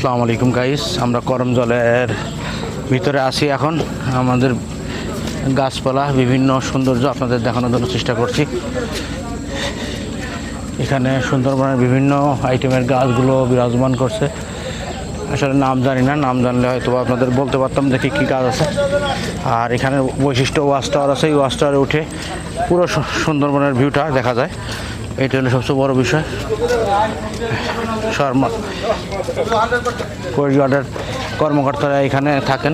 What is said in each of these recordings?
আসসালামু আলাইকুম গাইস, আমরা করমজলের ভিতরে আছি। এখন আমাদের গাছপালা বিভিন্ন সৌন্দর্য আপনাদের দেখানোর জন্য চেষ্টা করছি। এখানে সুন্দরবনের বিভিন্ন আইটেমের গাছগুলো বিরাজমান করছে। আসলে নাম জানি না, নাম জানলে হয়তো আপনাদের বলতে পারতাম যে কী গাছ আছে। আর এখানে বৈশিষ্ট্য ওয়াচ টাওয়ার আছে, এই ওয়াচ টাওয়ারে উঠে পুরো সুন্দরবনের ভিউটা দেখা যায়। এটা হলো সবচেয়ে বড় বিষয়। শর্মা কোস্ট গার্ডের কর্মকর্তারা এখানে থাকেন।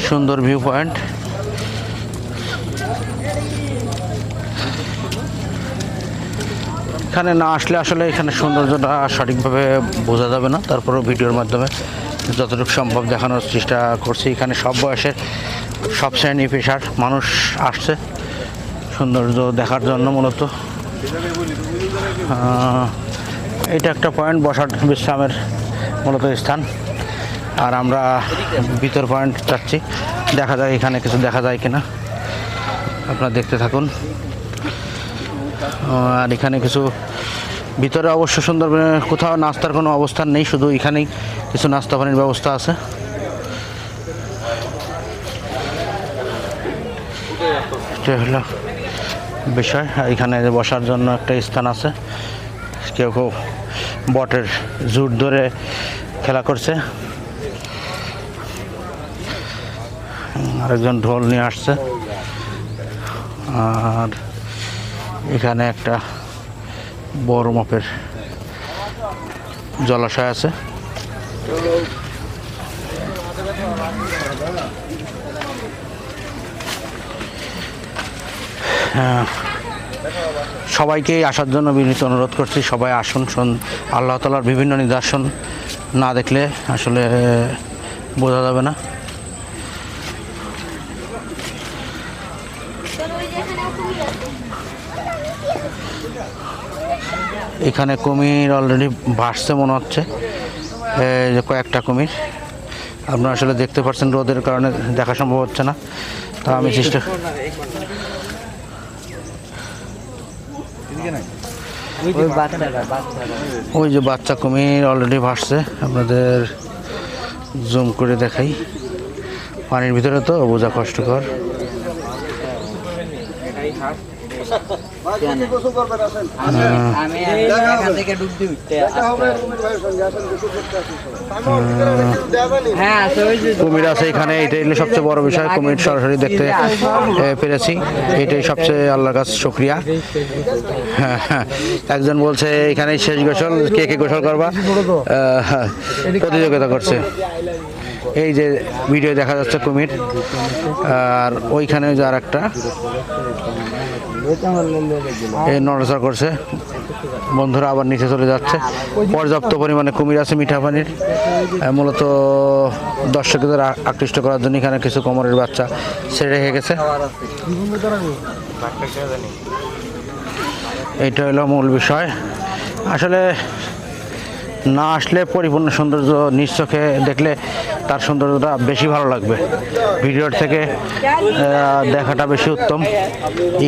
সুন্দর ভিউ পয়েন্ট। এখানে না আসলে আসলে এখানে সৌন্দর্যটা সঠিকভাবে বোঝা যাবে না। তারপরেও ভিডিওর মাধ্যমে যতটুকু সম্ভব দেখানোর চেষ্টা করছি। এখানে সব বয়সের সব শ্রেণী পেশার মানুষ আসছে সৌন্দর্য দেখার জন্য। মূলত এটা একটা পয়েন্ট, বসার বিশ্রামের মূলত স্থান। আর আমরা ভিতর পয়েন্ট যাচ্ছি, দেখা যায় এখানে কিছু দেখা যায় কিনা, আপনারা দেখতে থাকুন। আর এখানে কিছু ভিতরে অবশ্য সুন্দরবনে কোথাও নাস্তার কোনো অবস্থান নেই, শুধু এখানেই কিছু নাস্তা পানির ব্যবস্থা আছে। এটা হলো বিষয়। এখানে বসার জন্য একটা স্থান আছে। কেউ কেউ বটের জুট ধরে খেলা করছে, আরেকজন ঢোল নিয়ে আসছে। আর এখানে একটা বড় মাপের জলাশয় আছে। সবাইকে আসার জন্য বিনীত অনুরোধ করছি, সবাই আসুন। আল্লাহ তাআলার বিভিন্ন নিদর্শন না দেখলে আসলে বোঝা যাবে না। এখানে কুমির অলরেডি ভাসছে মনে হচ্ছে, যে কয়েকটা কুমির আপনারা আসলে দেখতে পাচ্ছেন। রোদের কারণে দেখা সম্ভব হচ্ছে না, তা আমি চেষ্টা। ওই যে বাচ্চা কুমির অলরেডি ভাসছে, আপনাদের জুম করে দেখাই। পানির ভিতরে তো বোঝা কষ্টকর। কুমির আছে এখানে, এটাই হলো সবচেয়ে বড় বিষয়। কুমির সরাসরি দেখতে পেরেছি, এটাই সবচেয়ে আল্লাহর কাছে শুকরিয়া। একজন বলছে এখানে শেষ গোসল, কে কে গোসল করবা প্রতিযোগিতা করছে। এই যে ভিডিও দেখা যাচ্ছে কুমির, আর ওইখানে যে আর একটা এই নড়াচড়া করছে। বন্ধুরা আবার নিচে চলে যাচ্ছে। পর্যাপ্ত পরিমাণে কুমির আছে মিঠা পানির। মূলত দর্শকদের আকৃষ্ট করার জন্য এখানে কিছু কোমরের বাচ্চা ছেড়ে রেখে গেছে। এইটা হলো মূল বিষয়। আসলে না আসলে পরিপূর্ণ সৌন্দর্য নিজ চোখে দেখলে তার সৌন্দর্যটা বেশি ভালো লাগবে। ভিডিওর থেকে দেখাটা বেশি উত্তম।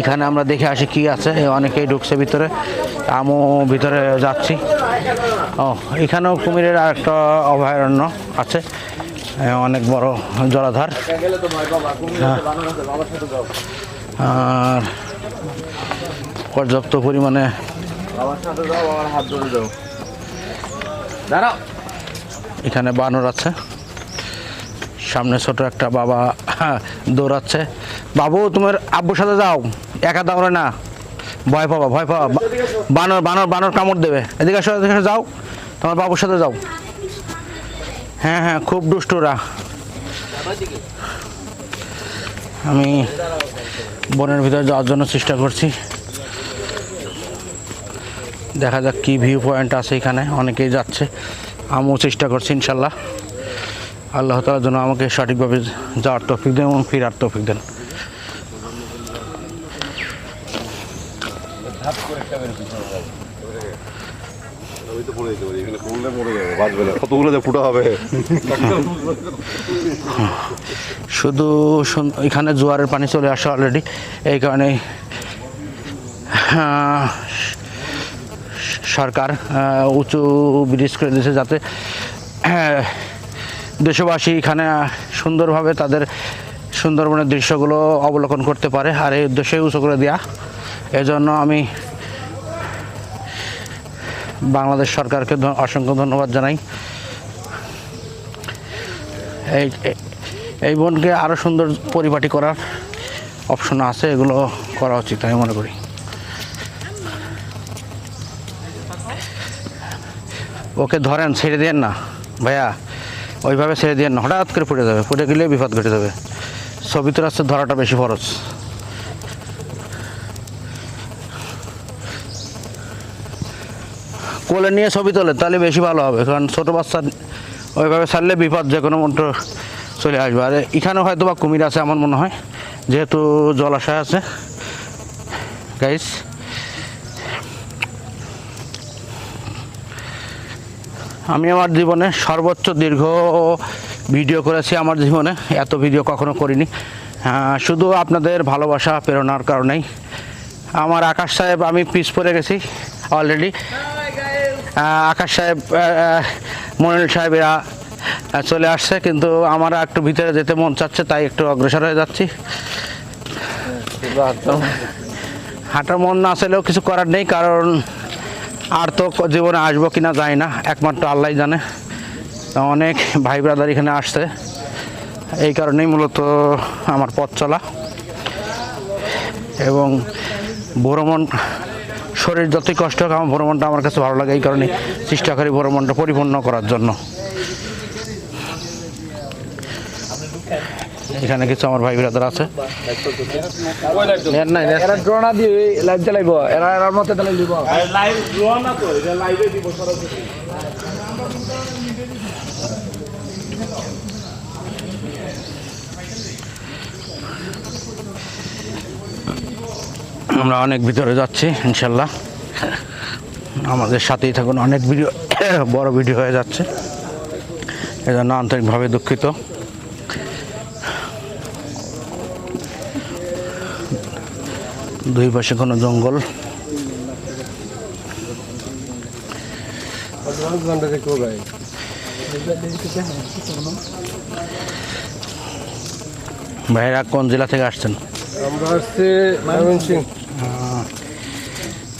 এখানে আমরা দেখে আসি কি আছে। অনেকেই ঢুকছে ভিতরে, আমিও ভিতরে যাচ্ছি। এখানেও কুমিরের আর একটা অভয়ারণ্য আছে, অনেক বড় জলাধার। আর পর্যাপ্ত পরিমাণে এখানে বানর আছে। সামনে ছোট একটা বাবা দৌড়াচ্ছে। বাবু তোমার আব্বুর সাথে যাও, একা দৌড়ে না, ভয় পাবা ভয় পাবা। বানর বানর বানর কামড় দেবে। এদিকে আসো, এদিকে যাও, তোমার বাবুর সাথে যাও। হ্যাঁ হ্যাঁ, খুব দুষ্টুরা। আমি বনের ভিতরে যাওয়ার জন্য চেষ্টা করছি। দেখা যাক কি ভিউ পয়েন্ট আছে এখানে। অনেকেই যাচ্ছে, আমিও চেষ্টা করছি। ইনশাল্লাহ আল্লাহ তাআলার জন্য আমাকে সঠিকভাবে যাওয়ার তৌফিক দেন এবং ফেরার তৌফিক দেন। শুধু এখানে জোয়ারের পানি চলে আসে অলরেডি, এই কারণে সরকার উঁচু ব্রিজ করে দিয়েছে, যাতে দেশবাসী এখানে সুন্দরভাবে তাদের সুন্দরবনের দৃশ্যগুলো অবলোকন করতে পারে, আর এই উদ্দেশ্যে উঁচু করে দেওয়া। এজন্য আমি বাংলাদেশ সরকারকে অসংখ্য ধন্যবাদ জানাই। এই বনকে আরও সুন্দর পরিপাটি করার অপশন আছে, এগুলো করা উচিত আমি মনে করি। ওকে ধরেন, ছেড়ে দেন না ভাইয়া, ওইভাবে ছেড়ে দেন না, হঠাৎ করে পড়ে যাবে, পড়ে গেলে বিপদ ঘটে যাবে। ছবি তো রাস্তায় ধরাটা বেশি ফরজ। কোলে নিয়ে ছবি তোলে তাহলে বেশি ভালো হবে, কারণ ছোটো বাচ্চা ওইভাবে ছাড়লে বিপদ যে কোনো মন্ত্র চলে আসবে। আর এখানে হয়তো বা কুমির আছে আমার মনে হয়, যেহেতু জলাশয় আছে। গাইস, আমি আমার জীবনে সর্বোচ্চ দীর্ঘ ভিডিও করেছি, আমার জীবনে এত ভিডিও কখনো করিনি। শুধু আপনাদের ভালোবাসা প্রেরণার কারণেই। আমার আকাশ সাহেব, আমি পিছ পড়ে গেছি অলরেডি। আকাশ সাহেব, মনিল সাহেব এরা চলে আসছে, কিন্তু আমার একটু ভিতরে যেতে মন চাচ্ছে, তাই একটু অগ্রসর হয়ে যাচ্ছি। হাঁটার মন না আসলেও কিছু করার নেই, কারণ আর তো জীবনে আসবো কিনা জানি না, একমাত্র আল্লাহ জানে। অনেক ভাই ব্রাদার এখানে আসছে, এই কারণেই মূলত আমার পথ চলা। এবং ভ্রমণ, শরীর যতই কষ্ট হোক, আমার ভ্রমণটা আমার কাছে ভালো লাগে, এই কারণে চেষ্টা করি ভ্রমণটা পরিপূর্ণ করার জন্য। এখানে কিছু আমার ভাই ব্রাদার আছে। আমরা অনেক ভিতরে যাচ্ছি ইনশাল্লাহ, আমাদের সাথেই থাকুন। অনেক ভিডিও, বড় ভিডিও হয়ে যাচ্ছে, এজন্য আন্তরিকভাবে দুঃখিত। দুই পাশে কোনো জঙ্গল। ভাইরা কোন জেলা থেকে আসছেন? আমরা আসছি ময়মনসিংহ।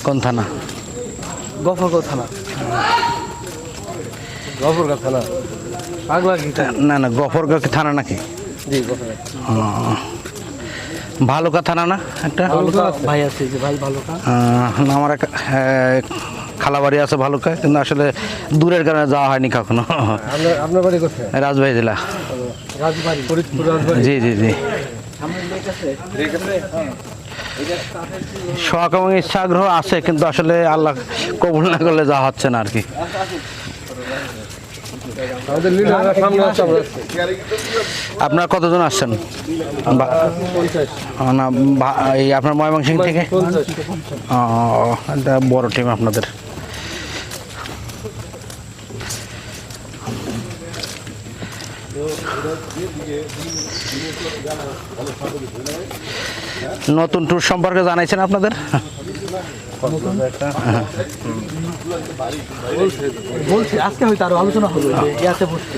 কোন থানা? গফরগাঁও থানা। গফরগাঁও থানা। পাগলা গীতা। না না, গফরগাঁও কি থানা নাকি? জি, গফরগাঁও। ভালুকা থানা না একটা? ভাই আছে যে ভাই ভালুকা। না, আমার এক খালাবাড়ি আছে ভালুকা, কিন্তু আসলে দূরের কারণে যাওয়া হয়নি কখনো। আপনার বাড়ি কোথায়? রাজবাড়ি জেলা। রাজবাড়ি, ফরিদপুর রাজবাড়ি। জি জি জি। শখ এবং ইচ্ছা আগ্রহ আছে, কিন্তু আসলে আল্লাহ কবুল না করলে যাওয়া হচ্ছে না আর কি। আপনারা কতজন আসছেন? না, এই আপনার ময়মনসিংহ থেকে? এটা বড় টিম আপনাদের। নতুন ট্যুর সম্পর্কে জানাইছেন আপনাদের? বলছি আজকে হয়তো আরো আলোচনা হবে ইয়াতে বসতে।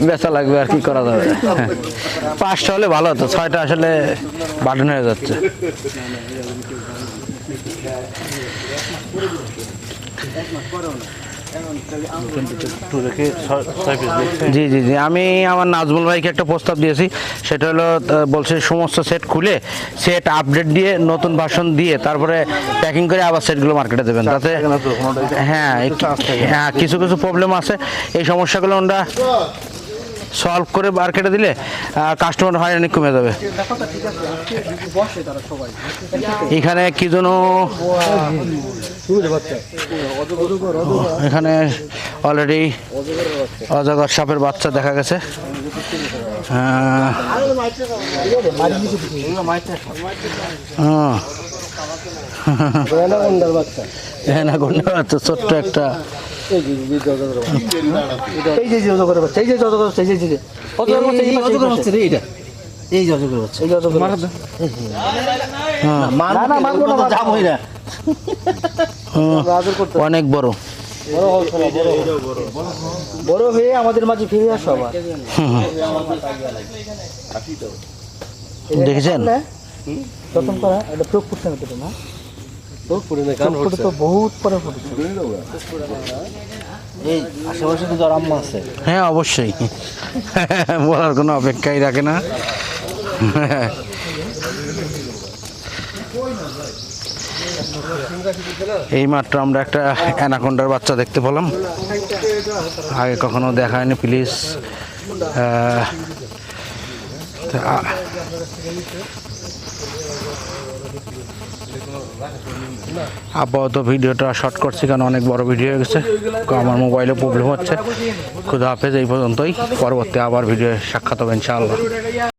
বেচা লাগবে, আর কি করা যাবে। 5টা হলে ভালো হতো, 6টা আসলে বার্ডেন হয়ে যাচ্ছে। জি জি জি, আমি আমার নাজমুল ভাইকে একটা প্রস্তাব দিয়েছি, সেটা হলো বলছে সমস্ত সেট খুলে সেট আপডেট দিয়ে নতুন ভার্সন দিয়ে তারপরে প্যাকিং করে আবার সেটগুলো মার্কেটে দেবেন, তাতে হ্যাঁ হ্যাঁ কিছু কিছু প্রবলেম আছে, এই সমস্যাগুলো আমরা সলভ করে মার্কেটে দিলে কাস্টমার হয়রানি কমে যাবে। এখানে কি যেন এখানে অলরেডি অজগর সাপের বাচ্চা দেখা গেছে। ছোট্ট একটা এই যতগুলো হচ্ছে এই যতগুলো হ্যাঁ, না না মারবো না দাম হয় না আদর করতে অনেক বড়। বড় হয়ে আমাদের মাঝে ফিরে আসো আবার দেখেছেন? প্রথম করা এটা প্রয়োগ করতে হবে তো না প্রয়োগ তো বহুত পরে ফুটেছে এই আশেপাশে কিন্তু আর আম্মা আছে হ্যাঁ অবশ্যই, বলার কোনো অপেক্ষাই রাখে না। এইমাত্র আমরা একটা অ্যানাকোন্ডার বাচ্চা দেখতে পেলাম, আগে কখনো দেখা হয়নি। প্লিজ আপাতত ভিডিওটা শর্ট করছি কারণ অনেক বড় ভিডিও হয়ে গেছে, আমার মোবাইলে প্রবলেম হচ্ছে। খুদা হাফেজ, এই পর্যন্তই। পরবর্তী আবার ভিডিও সাক্ষাৎ হবে ইনশাআল্লাহ।